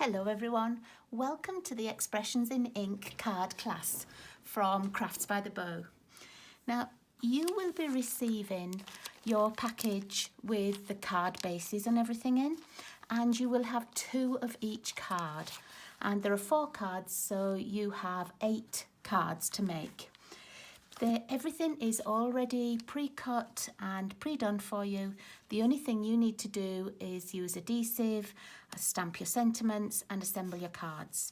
Hello everyone, welcome to the Expressions in Ink card class from Crafts by the Bow. Now you will be receiving your package with the card bases and everything in, and you will have 2 of each card, and there are 4 cards, so you have 8 cards to make. Everything is already pre-cut and pre-done for you. The only thing you need to do is use adhesive, stamp your sentiments and assemble your cards.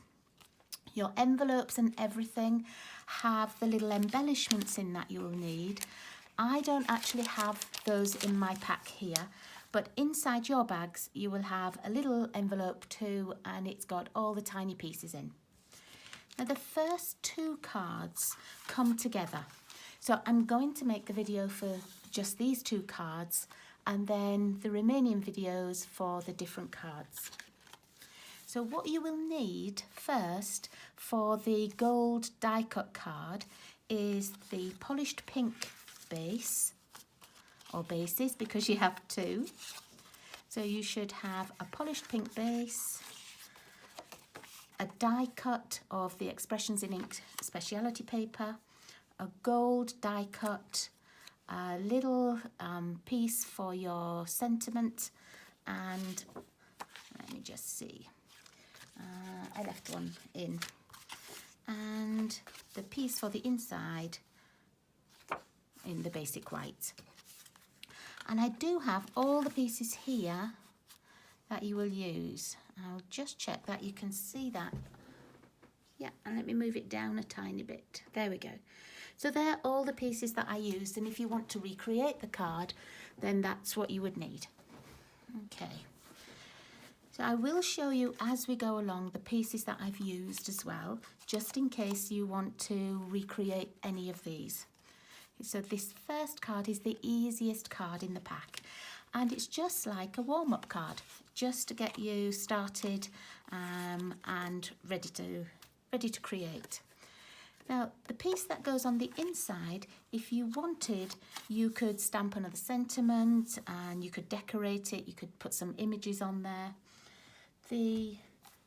Your envelopes and everything have the little embellishments in that you will need. I don't actually have those in my pack here, but inside your bags you will have a little envelope too, and it's got all the tiny pieces in. Now the first 2 cards come together. So I'm going to make the video for just these 2 cards and then the remaining videos for the different cards. So what you will need first for the gold die cut card is the polished pink base, or bases because you have 2. So you should have a polished pink base, a die cut of the Expressions in Ink speciality paper, a gold die cut, a little piece for your sentiment, and let me just see, I left one in, and the piece for the inside in the basic white. And I do have all the pieces here that you will use. I'll just check that you can see that. Yeah, and let me move it down a tiny bit. There we go. So they're all the pieces that I used, and if you want to recreate the card, then that's what you would need. Okay. So I will show you as we go along the pieces that I've used as well, just in case you want to recreate any of these. So this first card is the easiest card in the pack, and it's just like a warm-up card, just to get you started and ready to create. Now, the piece that goes on the inside, if you wanted, you could stamp another sentiment and you could decorate it, you could put some images on there. The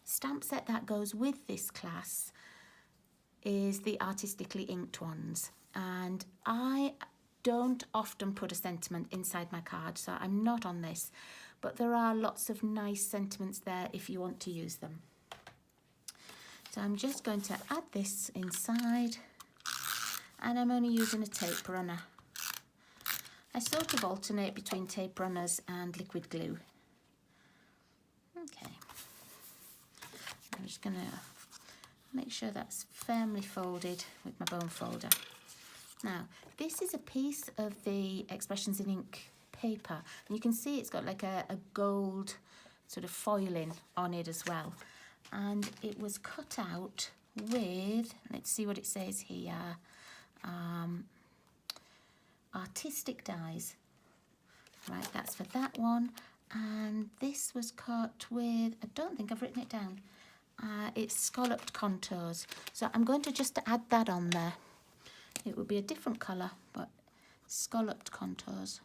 stamp set that goes with this class is the artistically inked ones, and I don't often put a sentiment inside my card, so I'm not on this, but there are lots of nice sentiments there if you want to use them. So I'm just going to add this inside, and I'm only using a tape runner. I sort of alternate between tape runners and liquid glue. Okay. I'm just going to make sure that's firmly folded with my bone folder. Now, this is a piece of the Expressions in Ink paper, and you can see it's got like a gold sort of foiling on it as well. And it was cut out with, let's see what it says here, artistic dies. Right, that's for that one. And this was cut with, I don't think I've written it down, it's scalloped contours. So I'm going to just add that on there. It would be a different colour, but scalloped contours.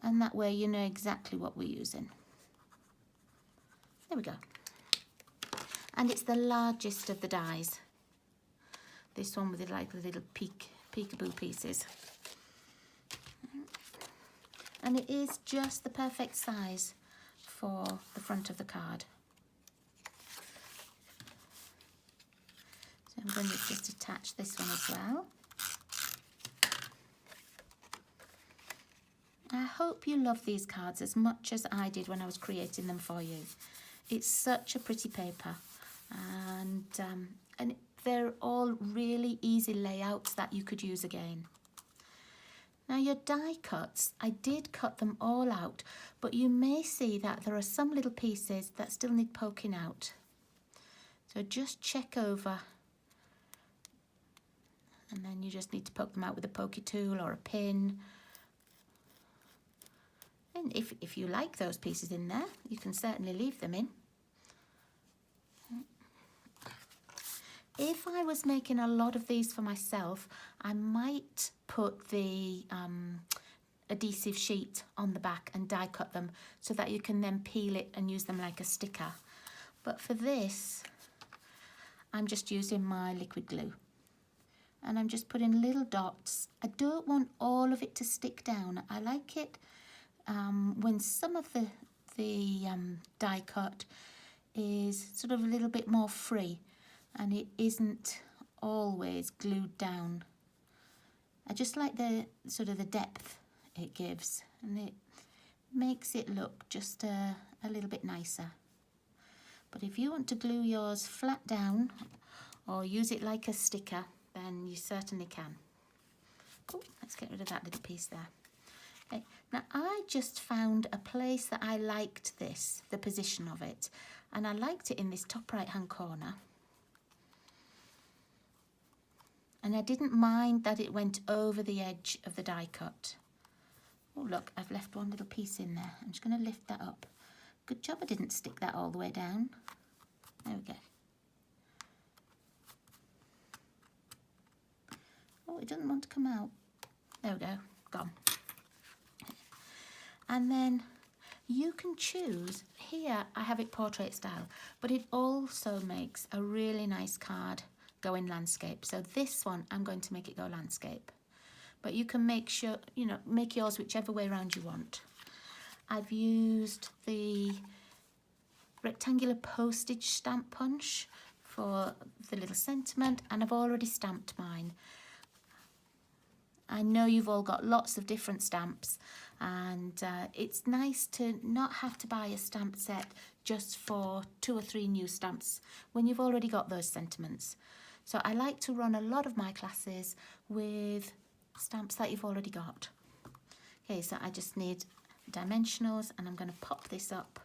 And that way you know exactly what we're using. There we go. And it's the largest of the dies. This one with like the little peekaboo pieces. And it is just the perfect size for the front of the card. So I'm going to just attach this one as well. I hope you love these cards as much as I did when I was creating them for you. It's such a pretty paper, and they're all really easy layouts that you could use again. Now your die cuts, I did cut them all out, but you may see that there are some little pieces that still need poking out. So just check over, and then you just need to poke them out with a pokey tool or a pin. And if you like those pieces in there, you can certainly leave them in. If I was making a lot of these for myself, I might put the adhesive sheet on the back and die cut them so that you can then peel it and use them like a sticker. But for this, I'm just using my liquid glue. And I'm just putting little dots. I don't want all of it to stick down. I like it when some of the die cut is sort of a little bit more free and it isn't always glued down. I just like the sort of the depth it gives, and it makes it look just a little bit nicer. But if you want to glue yours flat down or use it like a sticker, then you certainly can. Oh, let's get rid of that little piece there. Okay. Now I just found a place that I liked this, the position of it, and I liked it in this top right hand corner. And I didn't mind that it went over the edge of the die cut. Oh look, I've left one little piece in there. I'm just going to lift that up. Good job I didn't stick that all the way down. There we go. Oh, it doesn't want to come out. There we go, gone. And then you can choose, here I have it portrait style, but it also makes a really nice card going landscape. So this one, I'm going to make it go landscape. But you can make sure, you know, make yours whichever way around you want. I've used the rectangular postage stamp punch for the little sentiment, and I've already stamped mine. I know you've all got lots of different stamps, and it's nice to not have to buy a stamp set just for 2 or 3 new stamps when you've already got those sentiments. So I like to run a lot of my classes with stamps that you've already got. Okay, so I just need dimensionals, and I'm going to pop this up.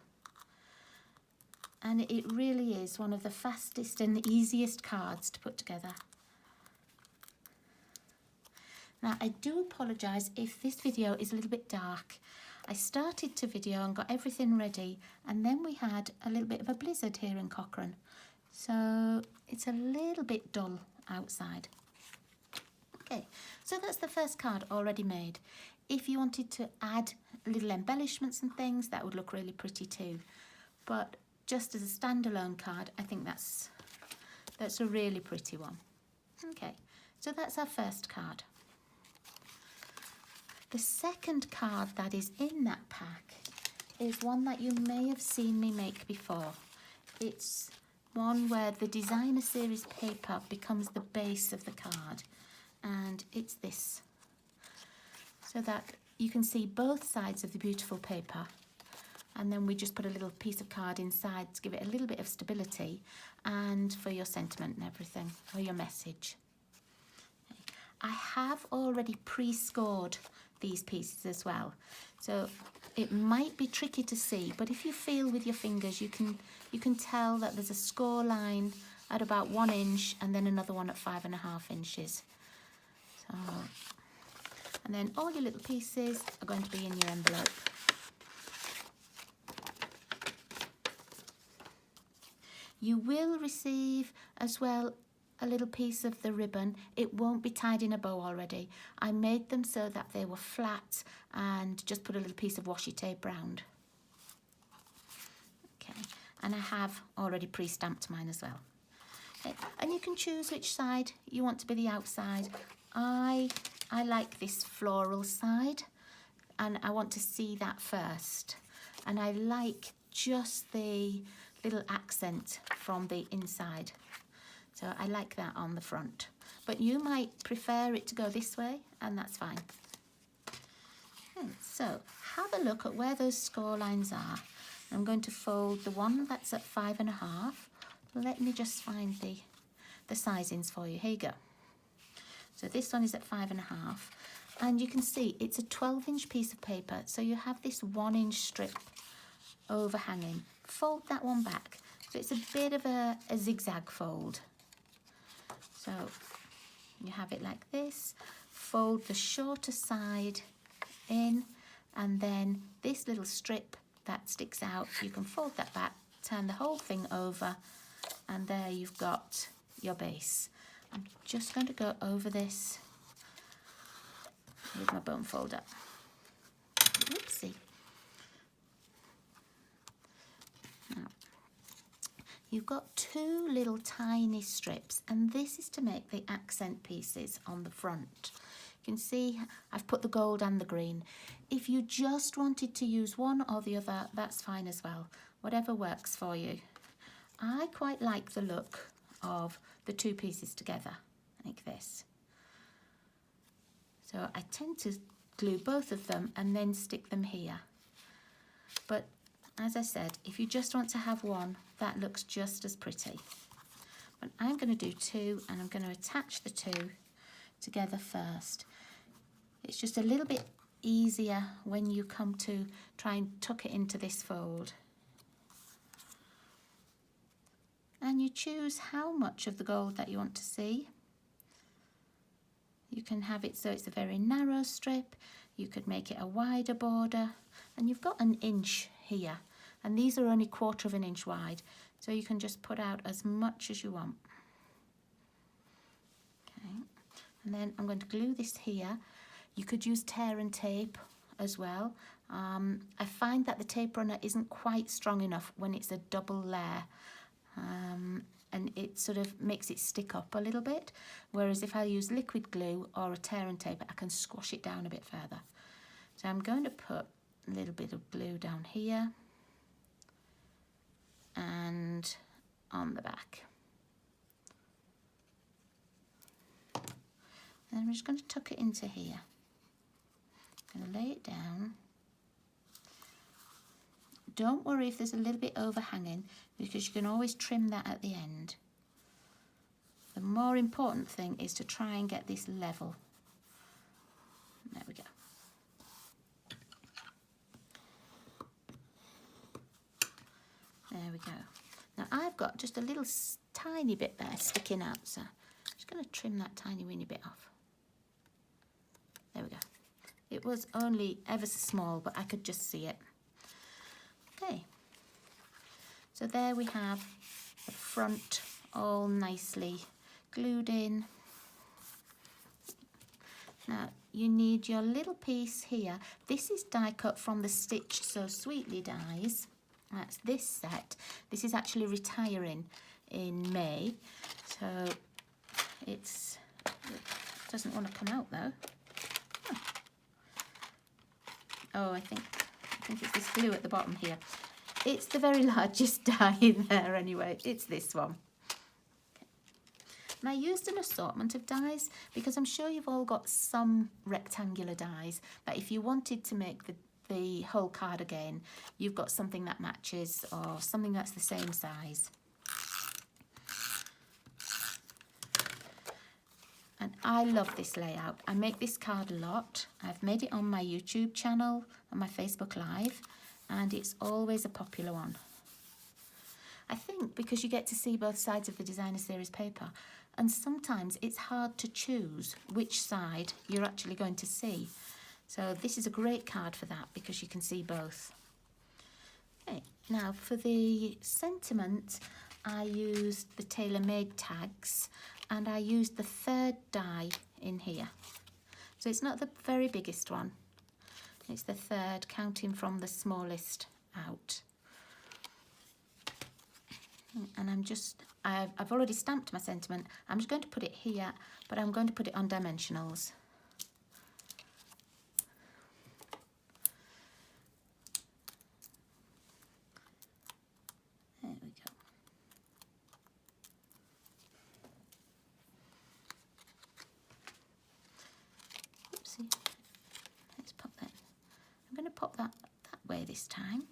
And it really is one of the fastest and the easiest cards to put together. Now I do apologise if this video is a little bit dark. I started to video and got everything ready, and then we had a little bit of a blizzard here in Cochrane. So it's a little bit dull outside. Okay, so that's the first card already made. If you wanted to add little embellishments and things, that would look really pretty too. But just as a standalone card, I think that's a really pretty one. Okay, so that's our first card. The second card that is in that pack is one that you may have seen me make before. It's one where the designer series paper becomes the base of the card, and it's this. So that you can see both sides of the beautiful paper, and then we just put a little piece of card inside to give it a little bit of stability and for your sentiment and everything, or your message. I have already pre-scored these pieces as well, so it might be tricky to see, but if you feel with your fingers, you can tell that there's a score line at about 1 inch and then another one at 5.5 inches. So, and then all your little pieces are going to be in your envelope. You will receive as well a little piece of the ribbon. It won't be tied in a bow already. I made them so that they were flat and just put a little piece of washi tape round. Okay, and I have already pre-stamped mine as well. Okay. And you can choose which side you want to be the outside. I like this floral side, and I want to see that first. And I like just the little accent from the inside. So I like that on the front. But you might prefer it to go this way, and that's fine. Okay, so have a look at where those score lines are. I'm going to fold the one that's at 5.5. Let me just find the sizings for you. Here you go. So this one is at 5.5. And you can see it's a 12-inch piece of paper. So you have this 1-inch strip overhanging. Fold that one back. So it's a bit of a zigzag fold. So you have it like this, fold the shorter side in, and then this little strip that sticks out, you can fold that back, turn the whole thing over, and there you've got your base. I'm just going to go over this with my bone folder. Oopsie. Now, you've got two little tiny strips, and this is to make the accent pieces on the front. You can see I've put the gold and the green. If you just wanted to use one or the other, that's fine as well. Whatever works for you. I quite like the look of the two pieces together, like this. So I tend to glue both of them and then stick them here. But as I said, if you just want to have one, that looks just as pretty. But I'm going to do two, and I'm going to attach the two together first. It's just a little bit easier when you come to try and tuck it into this fold. And you choose how much of the gold that you want to see. You can have it so it's a very narrow strip. You could make it a wider border, and you've got an inch here, and these are only 1/4 of an inch wide, so you can just put out as much as you want. Okay, and then I'm going to glue this here. You could use tear and tape as well. I find that the tape runner isn't quite strong enough when it's a double layer. And it sort of makes it stick up a little bit, whereas if I use liquid glue or a tear and tape, I can squash it down a bit further. So I'm going to put a little bit of glue down here and on the back. Then I'm just going to tuck it into here. I'm going to lay it down. Don't worry if there's a little bit overhanging, because you can always trim that at the end. The more important thing is to try and get this level. There we go. There we go. Now I've got just a little tiny bit there sticking out, so I'm just going to trim that tiny weeny bit off. There we go. It was only ever so small, but I could just see it. Okay, so there we have the front all nicely glued in. Now you need your little piece here. This is die cut from the Stitch So Sweetly dies. That's this set. This is actually retiring in May, so it doesn't want to come out though. Oh, I think it's this glue at the bottom here. It's the very largest die in there anyway. It's this one. Okay. And I used an assortment of dies because I'm sure you've all got some rectangular dies that if you wanted to make the whole card again, you've got something that matches or something that's the same size. And I love this layout. I make this card a lot. I've made it on my YouTube channel, on my Facebook Live, and it's always a popular one. I think because you get to see both sides of the designer series paper, and sometimes it's hard to choose which side you're actually going to see. So this is a great card for that because you can see both. Okay, now for the sentiment, I used the tailor-made tags, and I used the 3rd die in here. So it's not the very biggest one. It's the 3rd, counting from the smallest out. And I've already stamped my sentiment. I'm just going to put it here, but I'm going to put it on dimensionals. There we go. Oopsie. Let's pop that. I'm going to pop that way this time.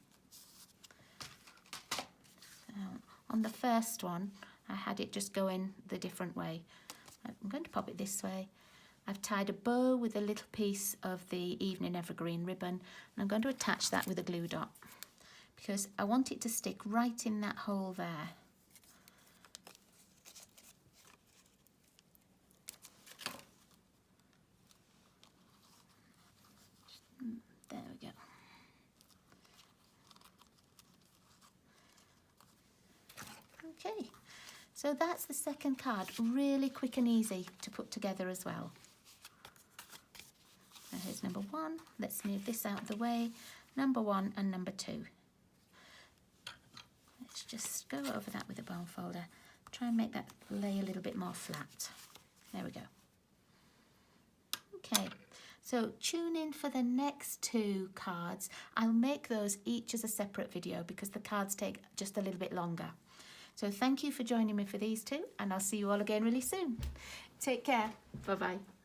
So on the first one, I had it just going the different way. I'm going to pop it this way. I've tied a bow with a little piece of the Evening Evergreen ribbon, and I'm going to attach that with a glue dot because I want it to stick right in that hole there. There we go. Okay, so that's the second card, really quick and easy to put together as well. And here's number 1. Let's move this out of the way. Number 1 and number 2. Let's just go over that with a bone folder. Try and make that lay a little bit more flat. There we go. Okay, so tune in for the next 2 cards. I'll make those each as a separate video because the cards take just a little bit longer. So thank you for joining me for these 2, and I'll see you all again really soon. Take care. Bye-bye.